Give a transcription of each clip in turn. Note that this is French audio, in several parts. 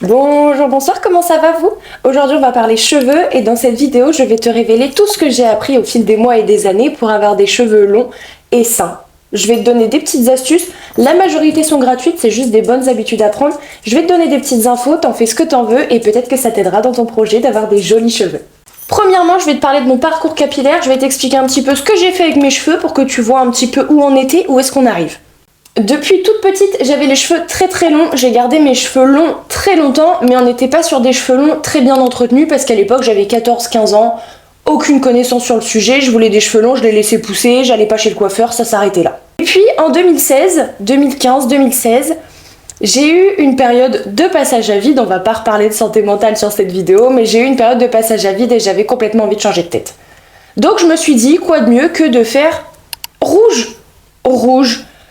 Bonjour, bonsoir, comment ça va vous? Aujourd'hui on va parler cheveux et dans cette vidéo je vais te révéler tout ce que j'ai appris au fil des mois et des années pour avoir des cheveux longs et sains. Je vais te donner des petites astuces, la majorité sont gratuites, c'est juste des bonnes habitudes à prendre. Je vais te donner des petites infos, t'en fais ce que t'en veux et peut-être que ça t'aidera dans ton projet d'avoir des jolis cheveux. Premièrement, je vais te parler de mon parcours capillaire, je vais t'expliquer un petit peu ce que j'ai fait avec mes cheveux pour que tu vois un petit peu où on était, où est-ce qu'on arrive. Depuis toute petite, j'avais les cheveux très longs, j'ai gardé mes cheveux longs très longtemps, mais on n'était pas sur des cheveux longs très bien entretenus parce qu'à l'époque j'avais 14-15 ans, aucune connaissance sur le sujet, je voulais des cheveux longs, je les laissais pousser, j'allais pas chez le coiffeur, ça s'arrêtait là. Et puis en 2016, j'ai eu une période de passage à vide, on va pas reparler de santé mentale sur cette vidéo, mais j'ai eu une période de passage à vide et j'avais complètement envie de changer de tête. Donc je me suis dit, quoi de mieux que de faire rouge.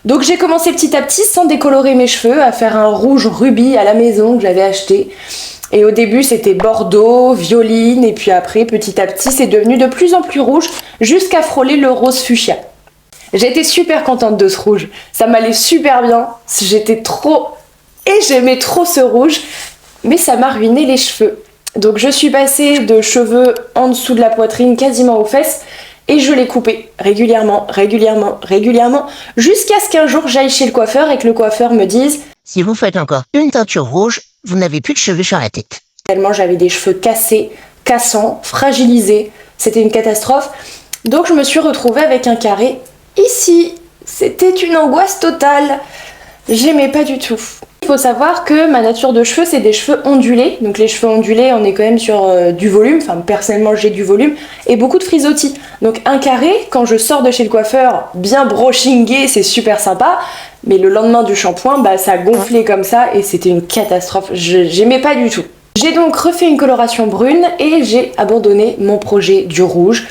Donc j'ai commencé petit à petit, sans décolorer mes cheveux, à faire un rouge rubis à la maison que j'avais acheté. Et au début c'était bordeaux, violine, et puis après petit à petit c'est devenu de plus en plus rouge, jusqu'à frôler le rose fuchsia. J'étais super contente de ce rouge, ça m'allait super bien, j'étais trop... Et j'aimais trop ce rouge, mais ça m'a ruiné les cheveux. Donc je suis passée de cheveux en dessous de la poitrine, quasiment aux fesses, et je les coupais régulièrement, jusqu'à ce qu'un jour j'aille chez le coiffeur et que le coiffeur me dise Si vous faites encore une teinture rouge, vous n'avez plus de cheveux sur la tête. tellement j'avais des cheveux cassés, cassants, fragilisés, c'était une catastrophe. Donc je me suis retrouvée avec un carré ici. C'était une angoisse totale. J'aimais pas du tout. Il faut savoir que ma nature de cheveux, c'est des cheveux ondulés. Donc les cheveux ondulés, on est quand même sur du volume. Enfin, personnellement, j'ai du volume. Et beaucoup de frisottis. Donc un carré, quand je sors de chez le coiffeur, bien brushingé, c'est super sympa. Mais le lendemain du shampoing, bah, ça gonflait comme ça et c'était une catastrophe. J'aimais pas du tout. J'ai donc refait une coloration brune et j'ai abandonné mon projet du rouge.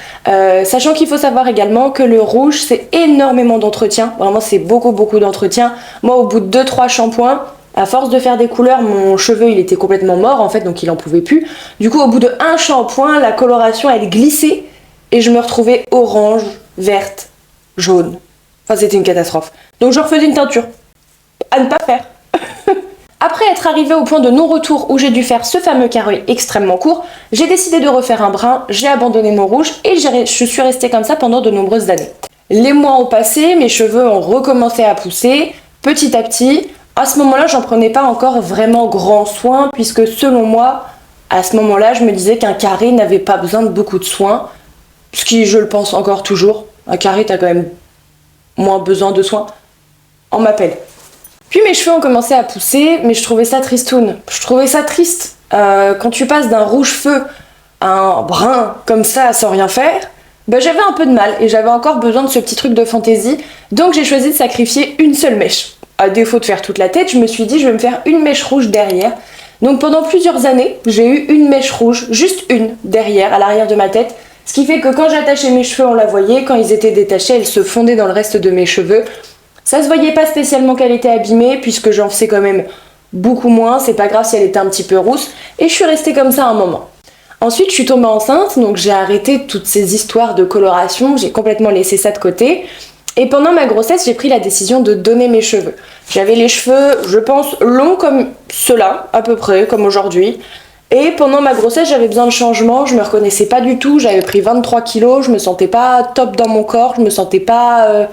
Sachant qu'il faut savoir également que le rouge, c'est énormément d'entretien. Vraiment, c'est beaucoup d'entretien. Moi, au bout de 2-3 shampoings, à force de faire des couleurs, mon cheveu il était complètement mort en fait, donc il en pouvait plus. Du coup, au bout de un shampoing, la coloration elle glissait et je me retrouvais orange, verte, jaune. Enfin, c'était une catastrophe. Donc je refaisais une teinture. À ne pas faire. Après être arrivée au point de non-retour où j'ai dû faire ce fameux carré extrêmement court, j'ai décidé de refaire un brun, j'ai abandonné mon rouge et je suis restée comme ça pendant de nombreuses années. Les mois ont passé, mes cheveux ont recommencé à pousser, petit à petit. À ce moment-là, j'en prenais pas encore vraiment grand soin puisque selon moi, à ce moment-là, je me disais qu'un carré n'avait pas besoin de beaucoup de soins, ce qui, je le pense encore toujours. Un carré, t'as quand même moins besoin de soins. On m'appelle. Puis mes cheveux ont commencé à pousser, mais je trouvais ça tristoun. Je trouvais ça triste. Quand tu passes d'un rouge feu à un brun comme ça sans rien faire, bah j'avais un peu de mal et j'avais encore besoin de ce petit truc de fantaisie. Donc j'ai choisi de sacrifier une seule mèche. À défaut de faire toute la tête, je me suis dit je vais me faire une mèche rouge derrière. Donc pendant plusieurs années, j'ai eu une mèche rouge, juste une, derrière, à l'arrière de ma tête. Ce qui fait que quand j'attachais mes cheveux, on la voyait. Quand ils étaient détachés, elle se fondait dans le reste de mes cheveux. Ça se voyait pas spécialement qu'elle était abîmée, puisque j'en faisais quand même beaucoup moins. C'est pas grave si elle était un petit peu rousse. Et je suis restée comme ça un moment. Ensuite, je suis tombée enceinte, donc j'ai arrêté toutes ces histoires de coloration. J'ai complètement laissé ça de côté. Et pendant ma grossesse, j'ai pris la décision de donner mes cheveux. J'avais les cheveux, je pense, longs comme ceux-là, à peu près, comme aujourd'hui. Et pendant ma grossesse, j'avais besoin de changement, je me reconnaissais pas du tout, j'avais pris 23 kilos, je me sentais pas top dans mon corps, je me sentais pas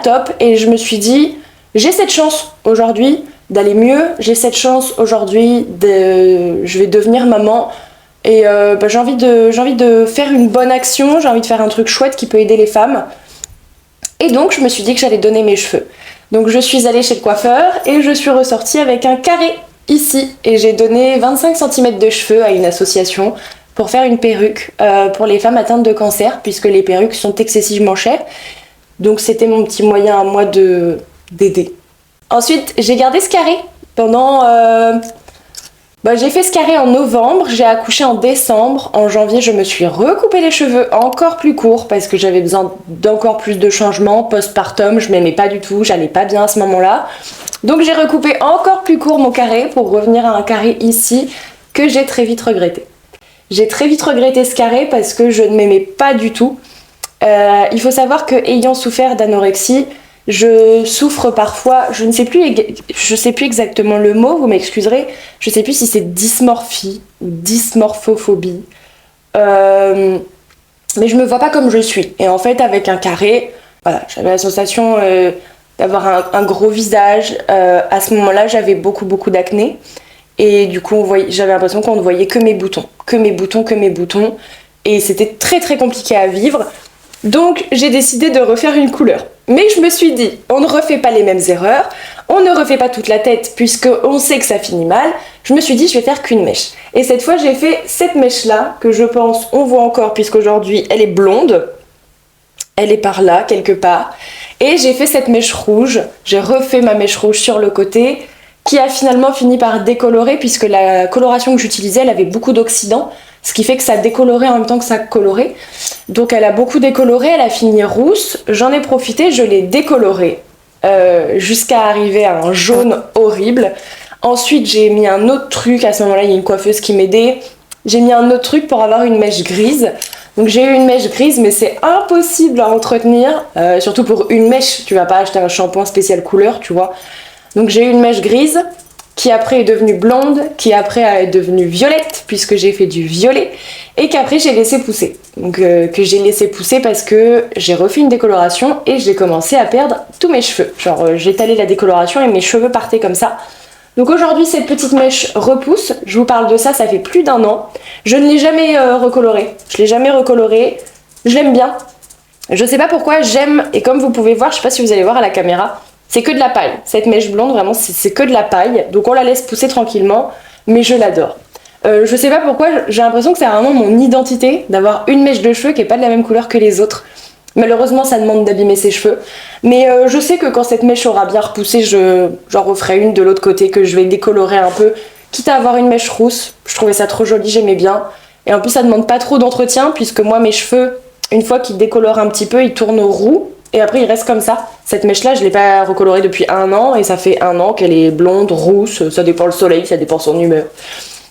top et je me suis dit, j'ai cette chance aujourd'hui d'aller mieux, j'ai cette chance aujourd'hui je vais devenir maman et j'ai envie de faire une bonne action, j'ai envie de faire un truc chouette qui peut aider les femmes. Et donc je me suis dit que j'allais donner mes cheveux. Donc je suis allée chez le coiffeur et je suis ressortie avec un carré ici et j'ai donné 25 cm de cheveux à une association pour faire une perruque pour les femmes atteintes de cancer puisque les perruques sont excessivement chères. Donc c'était mon petit moyen à moi d'aider. Ensuite, j'ai gardé ce carré pendant... j'ai fait ce carré en novembre, j'ai accouché en décembre. En janvier, je me suis recoupé les cheveux encore plus courts parce que j'avais besoin d'encore plus de changements. Postpartum, je m'aimais pas du tout, j'allais pas bien à ce moment-là. Donc j'ai recoupé encore plus court mon carré pour revenir à un carré ici que j'ai très vite regretté. J'ai très vite regretté ce carré parce que je ne m'aimais pas du tout. Il faut savoir que ayant souffert d'anorexie, Je souffre parfois, je sais plus exactement le mot, vous m'excuserez, je sais plus si c'est dysmorphie ou dysmorphophobie. Mais je me vois pas comme je suis. Et en fait, avec un carré, voilà, j'avais la sensation d'avoir un gros visage. À ce moment-là, j'avais beaucoup d'acné. Et du coup, j'avais l'impression qu'on ne voyait que mes boutons. Que mes boutons. Et c'était très compliqué à vivre. Donc, j'ai décidé de refaire une couleur. Mais je me suis dit, on ne refait pas les mêmes erreurs. On ne refait pas toute la tête, puisqu'on sait que ça finit mal. Je me suis dit, je vais faire qu'une mèche. Et cette fois, j'ai fait cette mèche-là, que je pense, on voit encore, puisqu'aujourd'hui, elle est blonde. Elle est par là, quelque part. Et j'ai fait cette mèche rouge. J'ai refait ma mèche rouge sur le côté, qui a finalement fini par décolorer, puisque la coloration que j'utilisais, elle avait beaucoup d'oxydants, ce qui fait que ça décolorait en même temps que ça colorait. Donc elle a beaucoup décoloré, elle a fini rousse. J'en ai profité, je l'ai décolorée jusqu'à arriver à un jaune horrible. Ensuite, j'ai mis un autre truc. À ce moment-là, il y a une coiffeuse qui m'aidait. J'ai mis un autre truc pour avoir une mèche grise. Donc j'ai eu une mèche grise, mais c'est impossible à entretenir. Surtout pour une mèche, tu vas pas acheter un shampoing spécial couleur, tu vois. Donc j'ai eu une mèche grise, qui après est devenue blonde, qui après est devenue violette, puisque j'ai fait du violet, et qu'après j'ai laissé pousser. Donc que j'ai laissé pousser parce que j'ai refait une décoloration et j'ai commencé à perdre tous mes cheveux. Genre j'étalais la décoloration et mes cheveux partaient comme ça. Donc aujourd'hui cette petite mèche repousse, je vous parle de ça, ça fait plus d'1 an. Je ne l'ai jamais recolorée, je l'aime bien. Je sais pas pourquoi j'aime, et comme vous pouvez voir, je sais pas si vous allez voir à la caméra, c'est que de la paille. Cette mèche blonde, vraiment, c'est que de la paille. Donc on la laisse pousser tranquillement, mais je l'adore. Je sais pas pourquoi, j'ai l'impression que c'est vraiment mon identité d'avoir une mèche de cheveux qui est pas de la même couleur que les autres. Malheureusement, ça demande d'abîmer ses cheveux. Mais je sais que quand cette mèche aura bien repoussé, j'en referai une de l'autre côté que je vais décolorer un peu. Quitte à avoir une mèche rousse, je trouvais ça trop joli, j'aimais bien. Et en plus, ça demande pas trop d'entretien, puisque moi, mes cheveux, une fois qu'ils décolorent un petit peu, ils tournent roux. Et après, il reste comme ça. Cette mèche-là, je ne l'ai pas recolorée depuis 1 an. Et ça fait 1 an qu'elle est blonde, rousse. Ça dépend le soleil, ça dépend son humeur.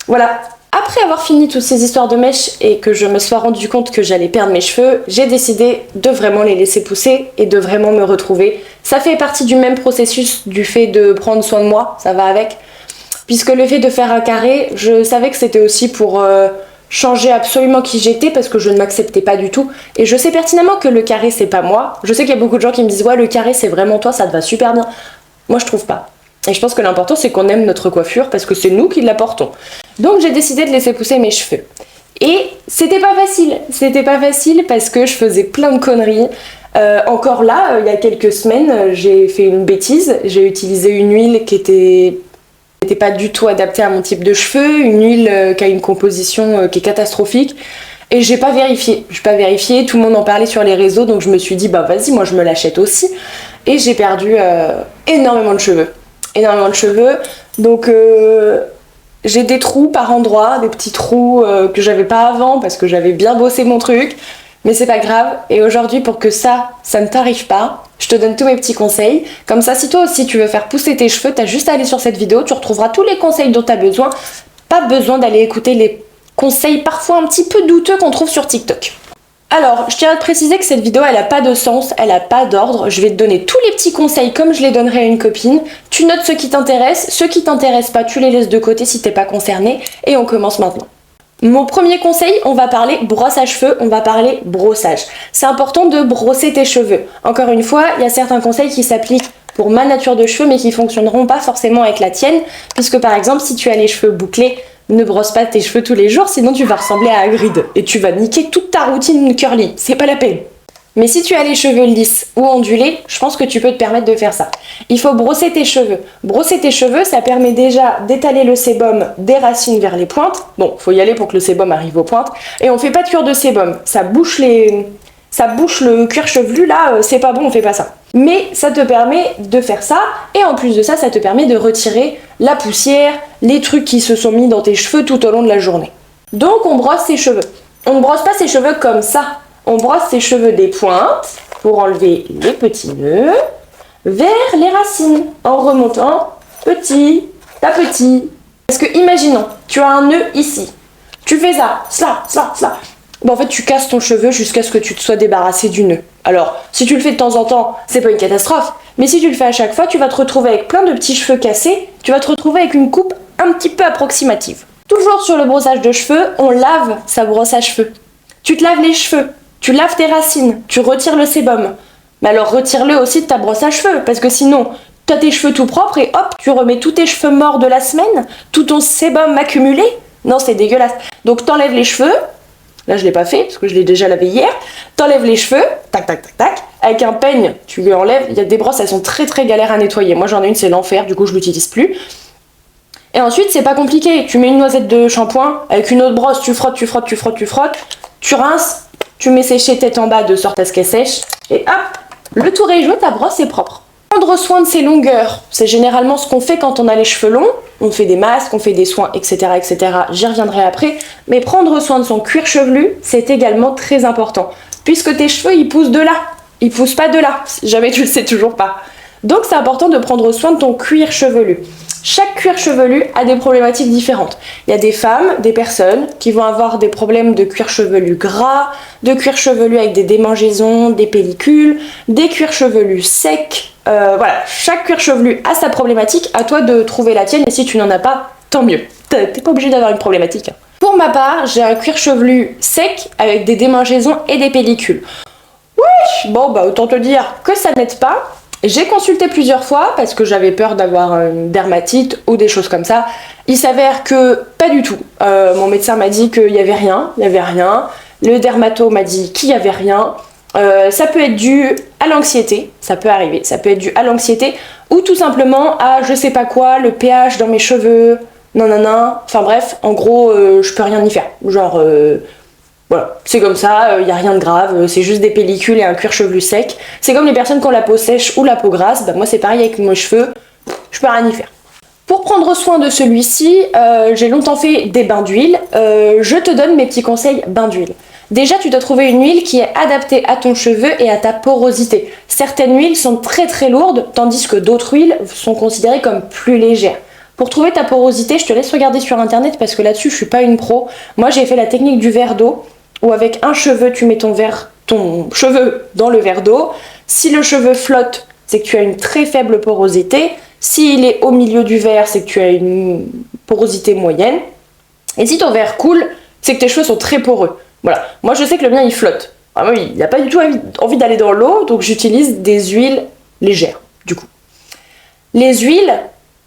Voilà. Après avoir fini toutes ces histoires de mèches et que je me sois rendu compte que j'allais perdre mes cheveux, j'ai décidé de vraiment les laisser pousser et de vraiment me retrouver. Ça fait partie du même processus du fait de prendre soin de moi. Ça va avec. Puisque le fait de faire un carré, je savais que c'était aussi pour... changer absolument qui j'étais parce que je ne m'acceptais pas du tout. Et je sais pertinemment que le carré, c'est pas moi. Je sais qu'il y a beaucoup de gens qui me disent « Ouais, le carré, c'est vraiment toi, ça te va super bien. » Moi, je trouve pas. Et je pense que l'important, c'est qu'on aime notre coiffure parce que c'est nous qui la portons. Donc, j'ai décidé de laisser pousser mes cheveux. Et c'était pas facile. C'était pas facile parce que je faisais plein de conneries. Encore là, il y a quelques semaines, j'ai fait une bêtise. J'ai utilisé une huile qui n'était pas du tout adaptée à mon type de cheveux, une huile qui a une composition qui est catastrophique. Et j'ai pas vérifié, tout le monde en parlait sur les réseaux, donc je me suis dit bah vas-y, moi je me l'achète aussi. Et j'ai perdu énormément de cheveux. Donc j'ai des trous par endroits, des petits trous que j'avais pas avant parce que j'avais bien bossé mon truc. Mais c'est pas grave, et aujourd'hui pour que ça ne t'arrive pas, je te donne tous mes petits conseils. Comme ça, si toi aussi tu veux faire pousser tes cheveux, t'as juste à aller sur cette vidéo, tu retrouveras tous les conseils dont t'as besoin. Pas besoin d'aller écouter les conseils parfois un petit peu douteux qu'on trouve sur TikTok. Alors, je tiens à te préciser que cette vidéo, elle a pas de sens, elle a pas d'ordre. Je vais te donner tous les petits conseils comme je les donnerais à une copine. Tu notes ceux qui t'intéressent, ceux qui t'intéressent pas, tu les laisses de côté si t'es pas concerné. Et on commence maintenant. Mon premier conseil, on va parler brosse à cheveux, on va parler brossage. C'est important de brosser tes cheveux. Encore une fois, il y a certains conseils qui s'appliquent pour ma nature de cheveux mais qui fonctionneront pas forcément avec la tienne, puisque par exemple si tu as les cheveux bouclés, ne brosse pas tes cheveux tous les jours, sinon tu vas ressembler à Hagrid et tu vas niquer toute ta routine curly, c'est pas la peine. Mais si tu as les cheveux lisses ou ondulés, je pense que tu peux te permettre de faire ça. Il faut brosser tes cheveux. Brosser tes cheveux, ça permet déjà d'étaler le sébum des racines vers les pointes. Bon, faut y aller pour que le sébum arrive aux pointes. Et on fait pas de cure de sébum. Ça bouche le cuir chevelu, là, c'est pas bon, on fait pas ça. Mais ça te permet de faire ça, et en plus de ça, ça te permet de retirer la poussière, les trucs qui se sont mis dans tes cheveux tout au long de la journée. Donc on brosse ses cheveux. On ne brosse pas ses cheveux comme ça. On brosse ses cheveux des pointes pour enlever les petits nœuds vers les racines en remontant petit à petit. Parce que imaginons, tu as un nœud ici. Tu fais ça, cela. en fait tu casses ton cheveu jusqu'à ce que tu te sois débarrassé du nœud. Alors, si tu le fais de temps en temps, c'est pas une catastrophe, mais si tu le fais à chaque fois, tu vas te retrouver avec plein de petits cheveux cassés, tu vas te retrouver avec une coupe un petit peu approximative. Toujours sur le brossage de cheveux, on lave sa brosse à cheveux. Tu te laves les cheveux, tu laves tes racines, tu retires le sébum. Mais alors retire-le aussi de ta brosse à cheveux, parce que sinon, tu as tes cheveux tout propres et hop, tu remets tous tes cheveux morts de la semaine, tout ton sébum accumulé. Non, c'est dégueulasse. Donc t'enlèves les cheveux, là je l'ai pas fait, parce que je l'ai déjà lavé hier, t'enlèves les cheveux, tac tac tac tac, avec un peigne, tu lui enlèves, il y a des brosses, elles sont très très galères à nettoyer. Moi j'en ai une, c'est l'enfer, du coup je l'utilise plus. Et ensuite, c'est pas compliqué, tu mets une noisette de shampoing, avec une autre brosse, tu frottes, tu frottes, tu frottes, tu frottes, tu rinces, tu mets sécher tête en bas de sorte à ce qu'elle sèche, et hop, le tour est joué, ta brosse est propre. Prendre soin de ses longueurs, c'est généralement ce qu'on fait quand on a les cheveux longs, on fait des masques, on fait des soins, etc., etc., j'y reviendrai après, mais prendre soin de son cuir chevelu, c'est également très important, puisque tes cheveux, ils poussent de là, ils poussent pas de là, si jamais tu le sais toujours pas. Donc c'est important de prendre soin de ton cuir chevelu. Chaque cuir chevelu a des problématiques différentes. Il y a des femmes, des personnes qui vont avoir des problèmes de cuir chevelu gras, de cuir chevelu avec des démangeaisons, des pellicules, des cuirs chevelus secs. Voilà, chaque cuir chevelu a sa problématique, à toi de trouver la tienne et si tu n'en as pas, tant mieux. T'es pas obligé d'avoir une problématique. Pour ma part, j'ai un cuir chevelu sec avec des démangeaisons et des pellicules. Oui, bon bah autant te dire que ça n'aide pas. J'ai consulté plusieurs fois parce que j'avais peur d'avoir une dermatite ou des choses comme ça. Il s'avère que pas du tout. Mon médecin m'a dit qu'il n'y avait rien, Le dermato m'a dit qu'il n'y avait rien. Ça peut être dû à l'anxiété, ça peut arriver. Ça peut être dû à l'anxiété ou tout simplement à je sais pas quoi, le pH dans mes cheveux, nanana. Enfin bref, en gros, je peux rien y faire. Genre... Voilà, c'est comme ça, il n'y a rien de grave, c'est juste des pellicules et un cuir chevelu sec. C'est comme les personnes qui ont la peau sèche ou la peau grasse, bah moi c'est pareil avec mes cheveux, je peux rien y faire. Pour prendre soin de celui-ci, j'ai longtemps fait des bains d'huile, je te donne mes petits conseils bains d'huile. Déjà, tu dois trouver une huile qui est adaptée à ton cheveu et à ta porosité. Certaines huiles sont très très lourdes, tandis que d'autres huiles sont considérées comme plus légères. Pour trouver ta porosité, je te laisse regarder sur internet parce que là-dessus je suis pas une pro. Moi j'ai fait la technique du verre d'eau, où avec un cheveu, tu mets ton cheveu dans le verre d'eau. Si le cheveu flotte, c'est que tu as une très faible porosité. S'il est au milieu du verre, c'est que tu as une porosité moyenne. Et si ton verre coule, c'est que tes cheveux sont très poreux. Voilà. Moi, je sais que le mien, il flotte. Ah oui, il n'a pas du tout envie d'aller dans l'eau, donc j'utilise des huiles légères, du coup. Les huiles,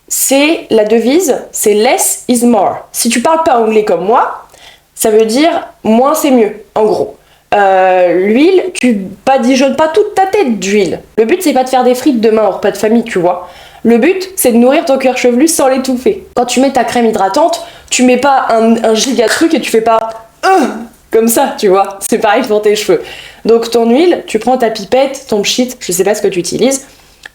c'est la devise, c'est less is more. Si tu parles pas anglais comme moi, ça veut dire moins c'est mieux, en gros. L'huile, tu badigeonnes pas toute ta tête d'huile. Le but, c'est pas de faire des frites demain au repas de famille, tu vois. Le but, c'est de nourrir ton cuir chevelu sans l'étouffer. Quand tu mets ta crème hydratante, tu mets pas un giga truc et tu fais pas comme ça, tu vois. C'est pareil pour tes cheveux. Donc ton huile, tu prends ta pipette, ton pchit, je sais pas ce que tu utilises,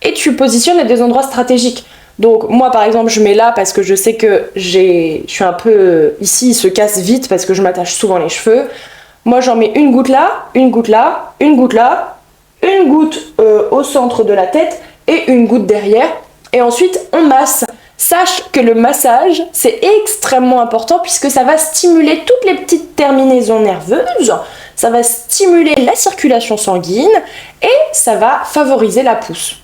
et tu positionnes à des endroits stratégiques. Donc moi par exemple je mets là parce que je sais que je suis un peu ici, il se casse vite parce que je m'attache souvent les cheveux. Moi j'en mets une goutte là, une goutte là, une goutte là, une goutte au centre de la tête et une goutte derrière. Et ensuite on masse. Sache que le massage c'est extrêmement important puisque ça va stimuler toutes les petites terminaisons nerveuses, ça va stimuler la circulation sanguine et ça va favoriser la pousse.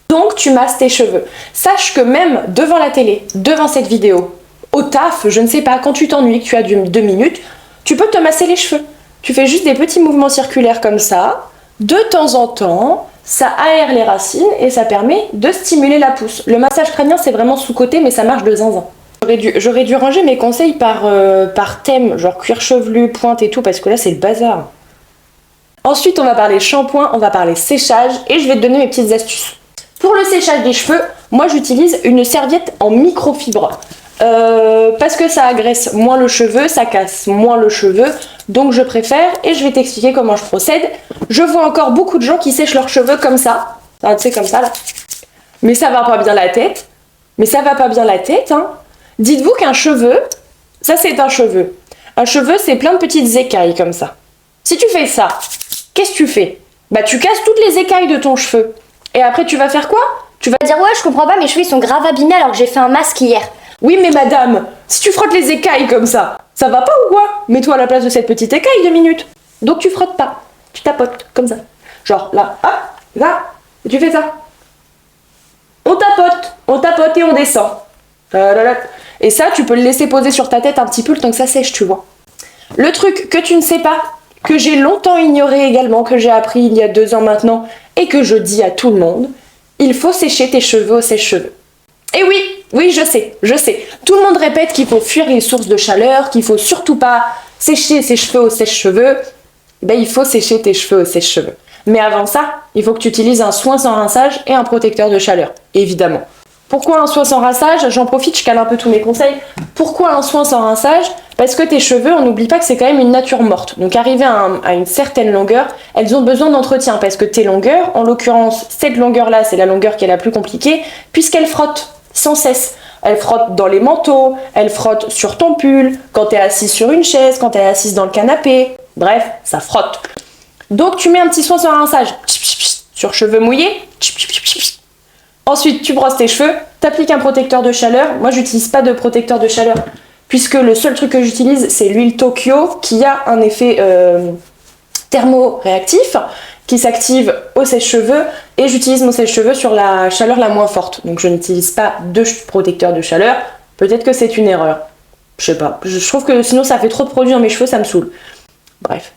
Donc tu masses tes cheveux. Sache que même devant la télé, devant cette vidéo, au taf, je ne sais pas, quand tu t'ennuies, que tu as 2 minutes, tu peux te masser les cheveux. Tu fais juste des petits mouvements circulaires comme ça, de temps en temps, ça aère les racines et ça permet de stimuler la pousse. Le massage crânien c'est vraiment sous-côté mais ça marche de zinzin. J'aurais dû ranger mes conseils par thème, genre cuir chevelu, pointe et tout, parce que là c'est le bazar. Ensuite on va parler shampoing, on va parler séchage et je vais te donner mes petites astuces. Pour le séchage des cheveux, moi j'utilise une serviette en microfibre. Parce que ça agresse moins le cheveu, ça casse moins le cheveu, donc je préfère et je vais t'expliquer comment je procède. Je vois encore beaucoup de gens qui sèchent leurs cheveux comme ça, tu sais comme ça là. Mais ça va pas bien la tête, hein. Dites-vous qu'un cheveu, ça c'est un cheveu. Un cheveu c'est plein de petites écailles comme ça. Si tu fais ça, qu'est-ce que tu fais? Bah tu casses toutes les écailles de ton cheveu. Et après, tu vas faire quoi? Tu vas dire ouais, je comprends pas, mes cheveux ils sont grave abîmés alors que j'ai fait un masque hier. Oui, mais madame, si tu frottes les écailles comme ça, Ça va pas ou quoi? Mets-toi à la place de cette petite écaille 2 minutes. Donc tu frottes pas, tu tapotes comme ça. Genre là, hop, là, et tu fais ça. On tapote et on descend. Et ça, tu peux le laisser poser sur ta tête un petit peu le temps que ça sèche, tu vois. Le truc que tu ne sais pas, que j'ai longtemps ignoré également, que j'ai appris il y a 2 ans maintenant, et que je dis à tout le monde, il faut sécher tes cheveux au sèche-cheveux. Et oui, je sais. Tout le monde répète qu'il faut fuir les sources de chaleur, qu'il faut surtout pas sécher ses cheveux au sèche-cheveux. Ben, il faut sécher tes cheveux au sèche-cheveux. Mais avant ça, il faut que tu utilises un soin sans rinçage et un protecteur de chaleur, évidemment. Pourquoi un soin sans rinçage? J'en profite, je cale un peu tous mes conseils. Pourquoi un soin sans rinçage? Parce que tes cheveux, on n'oublie pas que c'est quand même une nature morte. Donc arrivé à une certaine longueur, elles ont besoin d'entretien parce que tes longueurs, en l'occurrence cette longueur-là, c'est la longueur qui est la plus compliquée, puisqu'elle frotte sans cesse. Elle frotte dans les manteaux, elle frotte sur ton pull, quand tu es assise sur une chaise, quand tu es assise dans le canapé. Bref, ça frotte. Donc tu mets un petit soin sans rinçage sur cheveux mouillés. Ensuite, tu brosses tes cheveux, t'appliques un protecteur de chaleur. Moi, j'utilise pas de protecteur de chaleur puisque le seul truc que j'utilise, c'est l'huile Tokyo qui a un effet thermoréactif qui s'active au sèche-cheveux et j'utilise mon sèche-cheveux sur la chaleur la moins forte. Donc, je n'utilise pas de protecteur de chaleur. Peut-être que c'est une erreur. Je sais pas. Je trouve que sinon, ça fait trop de produits dans mes cheveux, ça me saoule. Bref.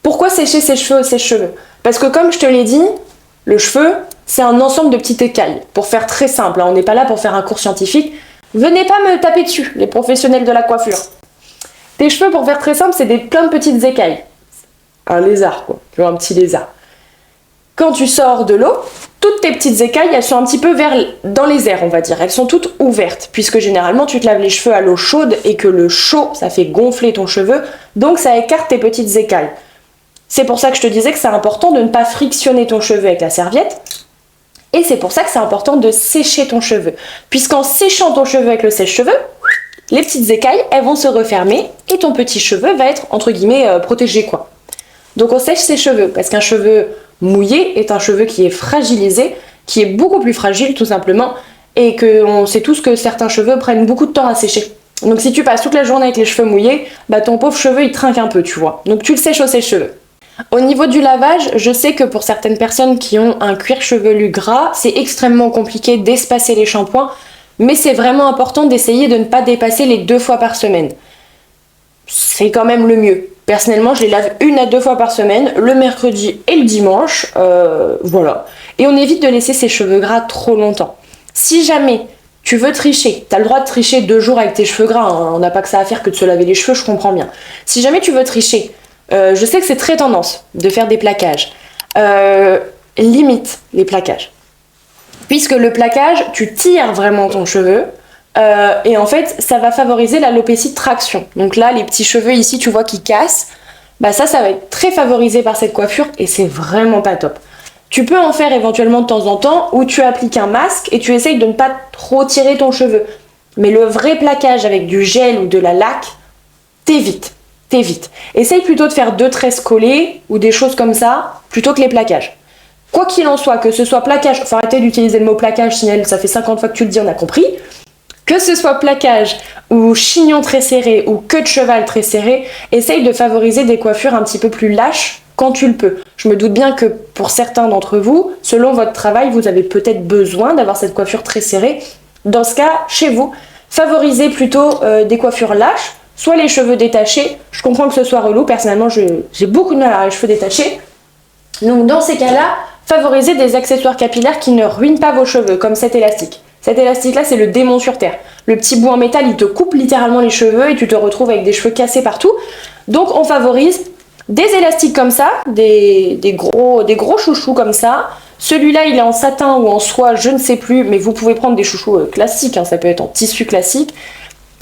Pourquoi sécher ses cheveux au sèche-cheveux? Parce que comme je te l'ai dit, le cheveu, c'est un ensemble de petites écailles. Pour faire très simple, hein, on n'est pas là pour faire un cours scientifique. Venez pas me taper dessus, les professionnels de la coiffure. Tes cheveux, pour faire très simple, c'est plein de petites écailles. Un lézard, quoi. Tu vois, un petit lézard. Quand tu sors de l'eau, toutes tes petites écailles, elles sont un petit peu dans les airs, on va dire. Elles sont toutes ouvertes, puisque généralement, tu te laves les cheveux à l'eau chaude et que le chaud, ça fait gonfler ton cheveu, donc ça écarte tes petites écailles. C'est pour ça que je te disais que c'est important de ne pas frictionner ton cheveu avec la serviette. Et c'est pour ça que c'est important de sécher ton cheveu. Puisqu'en séchant ton cheveu avec le sèche-cheveux, les petites écailles, elles vont se refermer et ton petit cheveu va être, entre guillemets, protégé, quoi. Donc on sèche ses cheveux, parce qu'un cheveu mouillé est un cheveu qui est fragilisé, qui est beaucoup plus fragile, tout simplement, et qu'on sait tous que certains cheveux prennent beaucoup de temps à sécher. Donc si tu passes toute la journée avec les cheveux mouillés, bah ton pauvre cheveu, il trinque un peu, tu vois. Donc tu le sèches au sèche-cheveux. Au niveau du lavage, je sais que pour certaines personnes qui ont un cuir chevelu gras, c'est extrêmement compliqué d'espacer les shampoings, mais c'est vraiment important d'essayer de ne pas dépasser les 2 fois par semaine. C'est quand même le mieux. Personnellement, je les lave 1 à 2 fois par semaine, le mercredi et le dimanche, voilà. Et on évite de laisser ses cheveux gras trop longtemps. Si jamais tu veux tricher, t'as le droit de tricher 2 jours avec tes cheveux gras, hein, on n'a pas que ça à faire que de se laver les cheveux, je comprends bien. Si jamais tu veux tricher, je sais que c'est très tendance de faire des plaquages. Limite les plaquages. Puisque le plaquage, tu tires vraiment ton cheveu et en fait, ça va favoriser l'alopécie de traction. Donc là, les petits cheveux ici, tu vois, qui cassent, bah ça va être très favorisé par cette coiffure et c'est vraiment pas top. Tu peux en faire éventuellement de temps en temps où tu appliques un masque et tu essayes de ne pas trop tirer ton cheveu. Mais le vrai plaquage avec du gel ou de la laque, t'évites. Essaye plutôt de faire 2 tresses collées ou des choses comme ça, plutôt que les plaquages. Quoi qu'il en soit, que ce soit plaquage, faut arrêter d'utiliser le mot plaquage, sinon ça fait 50 fois que tu le dis, on a compris. Que ce soit plaquage ou chignon très serré ou queue de cheval très serrée, essaye de favoriser des coiffures un petit peu plus lâches quand tu le peux. Je me doute bien que pour certains d'entre vous, selon votre travail, vous avez peut-être besoin d'avoir cette coiffure très serrée. Dans ce cas, chez vous, favorisez plutôt des coiffures lâches, soit les cheveux détachés. Je comprends que ce soit relou, personnellement j'ai beaucoup de mal à avoir les cheveux détachés. Donc dans ces cas-là, favorisez des accessoires capillaires qui ne ruinent pas vos cheveux, comme cet élastique. Cet élastique-là, c'est le démon sur terre. Le petit bout en métal, il te coupe littéralement les cheveux et tu te retrouves avec des cheveux cassés partout. Donc on favorise des élastiques comme ça, des gros chouchous comme ça. Celui-là, il est en satin ou en soie, je ne sais plus, mais vous pouvez prendre des chouchous classiques, hein, ça peut être en tissu classique.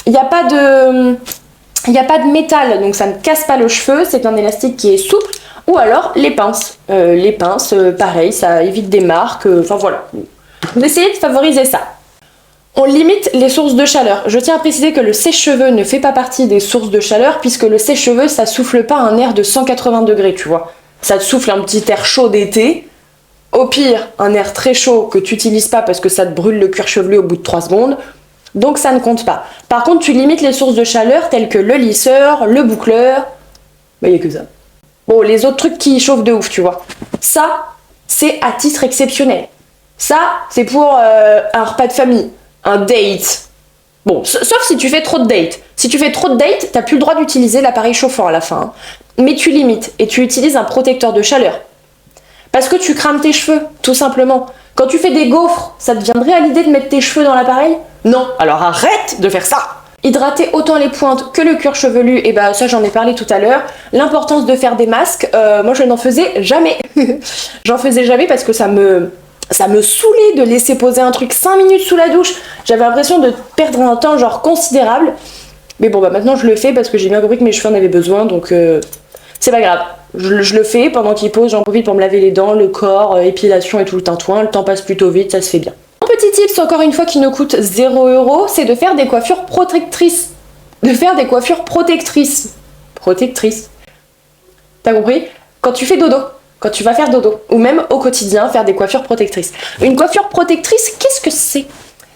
Il n'y a pas de métal, donc ça ne casse pas le cheveu, c'est un élastique qui est souple. Ou alors les pinces. Pareil, ça évite des marques, enfin voilà. Vous essayez de favoriser ça. On limite les sources de chaleur. Je tiens à préciser que le sèche-cheveux ne fait pas partie des sources de chaleur, puisque le sèche-cheveux, ça souffle pas un air de 180 degrés, tu vois. Ça te souffle un petit air chaud d'été. Au pire, un air très chaud que tu n'utilises pas parce que ça te brûle le cuir chevelu au bout de 3 secondes. Donc ça ne compte pas. Par contre, tu limites les sources de chaleur telles que le lisseur, le boucleur. Bah, il n'y a que ça. Bon, les autres trucs qui chauffent de ouf, tu vois. Ça, c'est à titre exceptionnel. Ça, c'est pour un repas de famille, un date. Bon, sauf si tu fais trop de dates. Si tu fais trop de dates, t'as plus le droit d'utiliser l'appareil chauffant à la fin. Hein. Mais tu limites et tu utilises un protecteur de chaleur. Parce que tu crames tes cheveux, tout simplement. Quand tu fais des gaufres, ça te viendrait à l'idée de mettre tes cheveux dans l'appareil? Non, alors arrête de faire ça! Hydrater autant les pointes que le cuir chevelu, et bah ça j'en ai parlé tout à l'heure. L'importance de faire des masques, moi je n'en faisais jamais. J'en faisais jamais parce que ça me saoulait de laisser poser un truc 5 minutes sous la douche. J'avais l'impression de perdre un temps genre considérable. Mais bon bah maintenant je le fais parce que j'ai bien compris que mes cheveux en avaient besoin, donc c'est pas grave. Je le fais pendant qu'il pose, j'en profite pour me laver les dents, le corps, épilation et tout le tintouin. Le temps passe plutôt vite, ça se fait bien. Un petit tips encore une fois qui ne coûte 0 €, c'est de faire des coiffures protectrices. Protectrices. T'as compris? Quand tu fais dodo, quand tu vas faire dodo, ou même au quotidien, faire des coiffures protectrices. Une coiffure protectrice, qu'est-ce que c'est?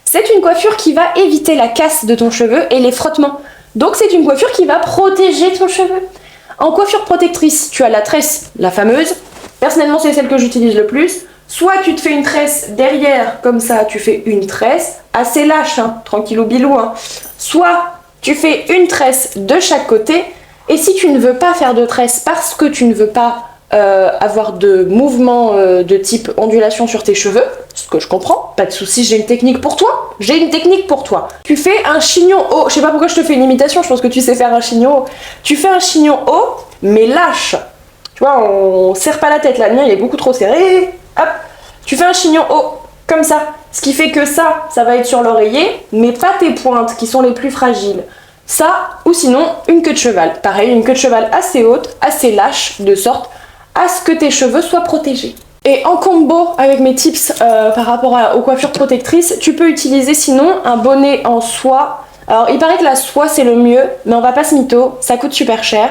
C'est une coiffure qui va éviter la casse de ton cheveu et les frottements. Donc c'est une coiffure qui va protéger ton cheveu. En coiffure protectrice, tu as la tresse, la fameuse. Personnellement, c'est celle que j'utilise le plus. Soit tu te fais une tresse derrière, comme ça, tu fais une tresse, assez lâche, hein, tranquillou bilou. Hein. Soit tu fais une tresse de chaque côté, et si tu ne veux pas faire de tresse parce que tu ne veux pas avoir de mouvement de type ondulation sur tes cheveux, ce que je comprends, pas de soucis, j'ai une technique pour toi. Tu fais un chignon haut. Je sais pas pourquoi je te fais une imitation, je pense que tu sais faire un chignon haut. Tu fais un chignon haut, mais lâche. Tu vois, on serre pas la tête là, le mien il est beaucoup trop serré. Hop, tu fais un chignon haut, comme ça. Ce qui fait que ça va être sur l'oreiller, mais pas tes pointes qui sont les plus fragiles. Ça, ou sinon, une queue de cheval. Pareil, une queue de cheval assez haute, assez lâche, de sorte à ce que tes cheveux soient protégés. Et en combo avec mes tips par rapport aux coiffures protectrices, tu peux utiliser sinon un bonnet en soie. Alors, il paraît que la soie c'est le mieux, mais on va pas se mytho, ça coûte super cher.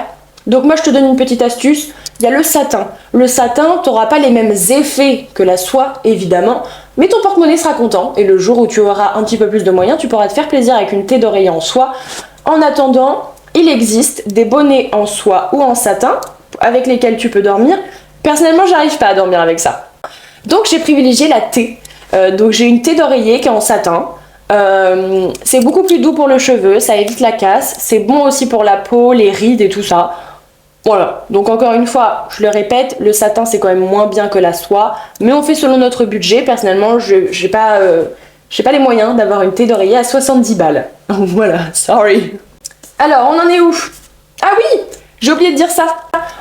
Donc moi je te donne une petite astuce, il y a le satin. Le satin, t'auras pas les mêmes effets que la soie, évidemment, mais ton porte-monnaie sera content, et le jour où tu auras un petit peu plus de moyens, tu pourras te faire plaisir avec une thé d'oreiller en soie. En attendant, il existe des bonnets en soie ou en satin, avec lesquels tu peux dormir. Personnellement, j'arrive pas à dormir avec ça. Donc j'ai privilégié la thé. Donc j'ai une thé d'oreiller qui est en satin. C'est beaucoup plus doux pour le cheveu, ça évite la casse, c'est bon aussi pour la peau, les rides et tout ça. Voilà, donc encore une fois, je le répète, le satin c'est quand même moins bien que la soie, mais on fait selon notre budget. Personnellement, j'ai pas les moyens d'avoir une thé d'oreiller à 70 balles. Voilà, sorry. Alors, on en est où? Ah oui, j'ai oublié de dire ça.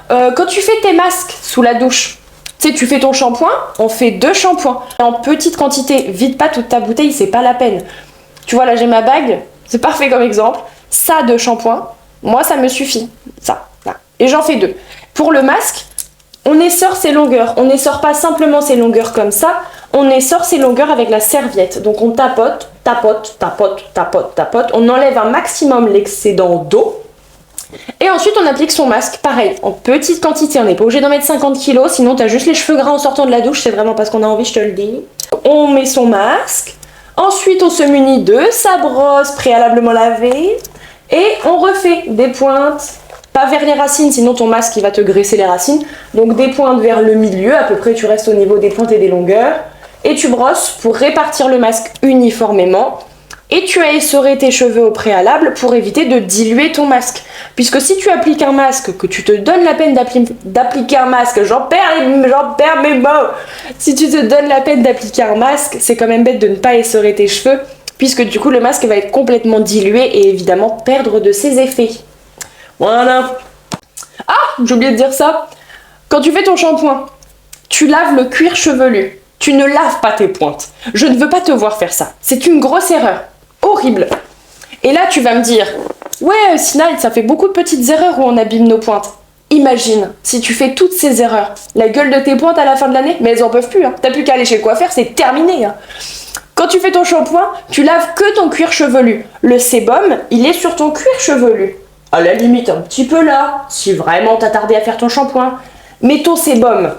Quand tu fais tes masques sous la douche, tu sais, tu fais ton shampoing, on fait 2 shampoings. En petite quantité, vide pas toute ta bouteille, c'est pas la peine. Tu vois, là j'ai ma bague, c'est parfait comme exemple. Ça de shampoing, moi ça me suffit. Ça, là. Et j'en fais 2. Pour le masque, on essore ses longueurs. On n'essore pas simplement ses longueurs comme ça, on essore ses longueurs avec la serviette. Donc on tapote, on enlève un maximum l'excédent d'eau. Et ensuite on applique son masque, pareil, en petite quantité, on n'est pas obligé d'en mettre 50 kg, sinon t'as juste les cheveux gras en sortant de la douche, c'est vraiment parce qu'on a envie, je te le dis. On met son masque, ensuite on se munit de sa brosse préalablement lavée, et on refait des pointes, pas vers les racines, sinon ton masque il va te graisser les racines, donc des pointes vers le milieu, à peu près tu restes au niveau des pointes et des longueurs, et tu brosses pour répartir le masque uniformément. Et tu as essoré tes cheveux au préalable pour éviter de diluer ton masque. Puisque si tu appliques un masque, que tu te donnes la peine d'appliquer un masque, j'en perds mes mots. Si tu te donnes la peine d'appliquer un masque, c'est quand même bête de ne pas essorer tes cheveux, puisque du coup le masque va être complètement dilué et évidemment perdre de ses effets. Voilà. Ah, j'ai oublié de dire ça. Quand tu fais ton shampoing, tu laves le cuir chevelu. Tu ne laves pas tes pointes. Je ne veux pas te voir faire ça. C'est une grosse erreur. Horrible. Et là, tu vas me dire, ouais, Sinaï, ça fait beaucoup de petites erreurs où on abîme nos pointes. Imagine, si tu fais toutes ces erreurs, la gueule de tes pointes à la fin de l'année, mais elles en peuvent plus. Hein. T'as plus qu'à aller chez le coiffeur, c'est terminé. Hein. Quand tu fais ton shampoing, tu laves que ton cuir chevelu. Le sébum, il est sur ton cuir chevelu. À la limite, un petit peu là, si vraiment t'as tardé à faire ton shampoing. Mais ton sébum,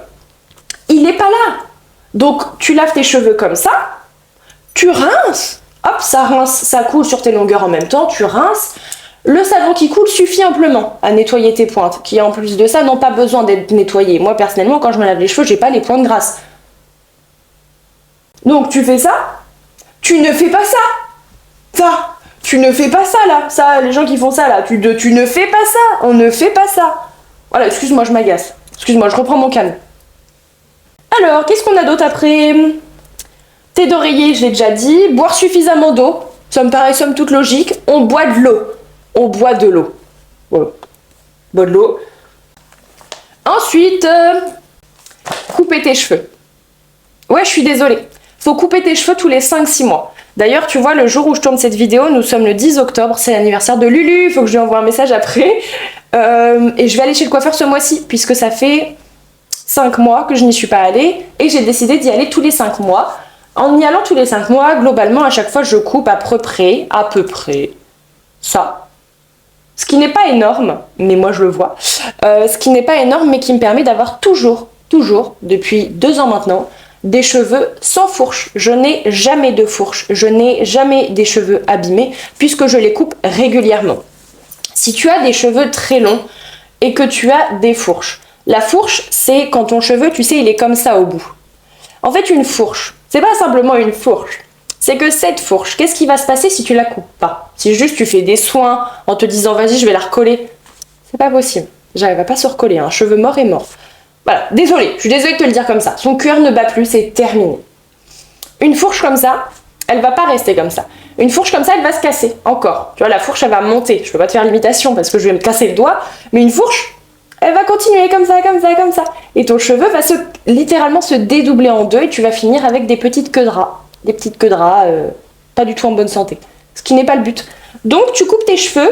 il n'est pas là. Donc, tu laves tes cheveux comme ça, tu rinces. hop, ça rince, ça coule sur tes longueurs en même temps, tu rinces. Le savon qui coule suffit amplement à nettoyer tes pointes, qui en plus de ça n'ont pas besoin d'être nettoyées. Moi personnellement, quand je me lave les cheveux, j'ai pas les pointes grasses. Donc tu fais ça, tu ne fais pas ça. Ça, tu ne fais pas ça là. Ça, les gens qui font ça là, tu ne fais pas ça. On ne fait pas ça. Voilà, excuse-moi, je m'agace. Excuse-moi, je reprends mon calme. Alors, qu'est-ce qu'on a d'autre après? Thé d'oreiller, je l'ai déjà dit. Boire suffisamment d'eau. Ça me paraît somme toute logique. On boit de l'eau. On boit de l'eau. Voilà. On boit de l'eau. Ensuite, couper tes cheveux. Ouais, je suis désolée. Faut couper tes cheveux tous les 5-6 mois. D'ailleurs, tu vois, le jour où je tourne cette vidéo, nous sommes le 10 octobre, c'est l'anniversaire de Lulu, il faut que je lui envoie un message après. Et je vais aller chez le coiffeur ce mois-ci, puisque ça fait 5 mois que je n'y suis pas allée, et j'ai décidé d'y aller tous les 5 mois. En y allant tous les 5 mois, globalement, à chaque fois, je coupe à peu près, ça. Ce qui n'est pas énorme, mais moi je le vois. Ce qui n'est pas énorme, mais qui me permet d'avoir toujours, depuis 2 ans maintenant, des cheveux sans fourche. Je n'ai jamais de fourche, je n'ai jamais des cheveux abîmés puisque je les coupe régulièrement. Si tu as des cheveux très longs et que tu as des fourches, la fourche c'est quand ton cheveu, tu sais, il est comme ça au bout. En fait, une fourche, c'est pas simplement une fourche, c'est que cette fourche, qu'est-ce qui va se passer si tu la coupes pas? Si juste tu fais des soins en te disant vas-y je vais la recoller, c'est pas possible. J'arrive à pas se recoller, un cheveu mort est mort. Voilà, désolée, je suis désolée de te le dire comme ça. Son cœur ne bat plus, c'est terminé. Une fourche comme ça, elle va pas rester comme ça. Une fourche comme ça, elle va se casser, encore. Tu vois, la fourche, elle va monter. Je peux pas te faire l'imitation parce que je vais me casser le doigt, mais une fourche, elle va continuer comme ça. Et ton cheveu va littéralement se dédoubler en deux et tu vas finir avec des petites queues de rats. Des petites queues de rats, pas du tout en bonne santé. Ce qui n'est pas le but. Donc, tu coupes tes cheveux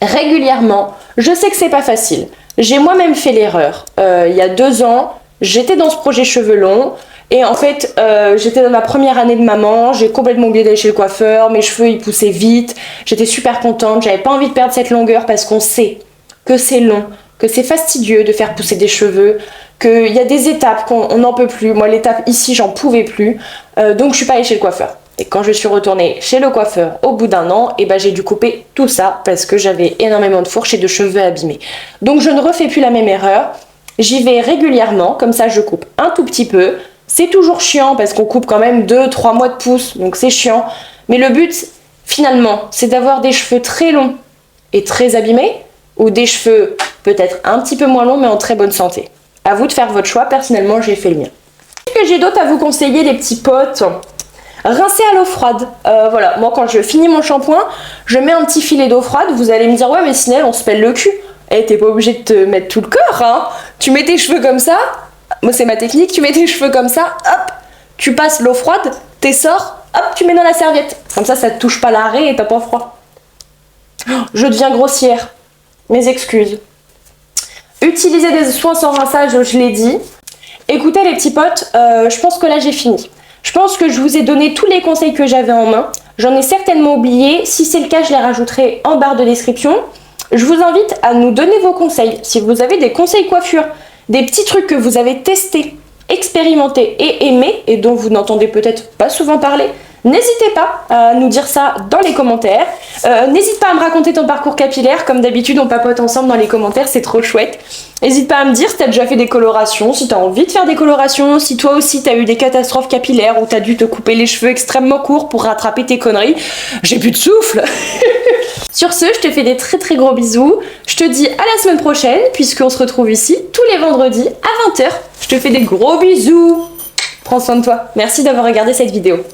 régulièrement. Je sais que c'est pas facile. J'ai moi-même fait l'erreur. Il y a 2 ans, j'étais dans ce projet cheveux longs et en fait, j'étais dans ma première année de maman, j'ai complètement oublié d'aller chez le coiffeur, mes cheveux ils poussaient vite, j'étais super contente, j'avais pas envie de perdre cette longueur parce qu'on sait que c'est long, que c'est fastidieux de faire pousser des cheveux, qu'il y a des étapes qu'on n'en peut plus. Moi, l'étape ici, j'en pouvais plus, donc je suis pas allée chez le coiffeur. Et quand je suis retournée chez le coiffeur au bout d'1 an, et ben j'ai dû couper tout ça parce que j'avais énormément de fourches et de cheveux abîmés. Donc je ne refais plus la même erreur. J'y vais régulièrement, comme ça je coupe un tout petit peu. C'est toujours chiant parce qu'on coupe quand même 2-3 mois de pouce, donc c'est chiant. Mais le but, finalement, c'est d'avoir des cheveux très longs et très abîmés, ou des cheveux peut-être un petit peu moins longs mais en très bonne santé. À vous de faire votre choix, personnellement j'ai fait le mien. Qu'est-ce que j'ai d'autre à vous conseiller les petits potes? Rincer à l'eau froide. Voilà, moi quand je finis mon shampoing, je mets un petit filet d'eau froide. Vous allez me dire, ouais mais Sinel, on se pèle le cul. Eh, t'es pas obligé de te mettre tout le corps, hein. Tu mets tes cheveux comme ça, moi c'est ma technique, tu mets tes cheveux comme ça, hop, tu passes l'eau froide, t'essors, hop, tu mets dans la serviette. Comme ça te touche pas l'arrêt et t'as pas froid. Je deviens grossière. Mes excuses. Utiliser des soins sans rinçage, je l'ai dit. Écoutez les petits potes, je pense que là j'ai fini. Je pense que je vous ai donné tous les conseils que j'avais en main. J'en ai certainement oublié. Si c'est le cas, je les rajouterai en barre de description. Je vous invite à nous donner vos conseils. Si vous avez des conseils coiffure, des petits trucs que vous avez testés, expérimentés et aimés, et dont vous n'entendez peut-être pas souvent parler, n'hésitez pas à nous dire ça dans les commentaires. N'hésite pas à me raconter ton parcours capillaire. Comme d'habitude, on papote ensemble dans les commentaires, c'est trop chouette. N'hésite pas à me dire si tu as déjà fait des colorations, si tu as envie de faire des colorations, si toi aussi tu as eu des catastrophes capillaires ou tu as dû te couper les cheveux extrêmement courts pour rattraper tes conneries. J'ai plus de souffle. Sur ce, je te fais des très très gros bisous. Je te dis à la semaine prochaine, puisqu'on se retrouve ici tous les vendredis à 20 h. Je te fais des gros bisous. Prends soin de toi. Merci d'avoir regardé cette vidéo.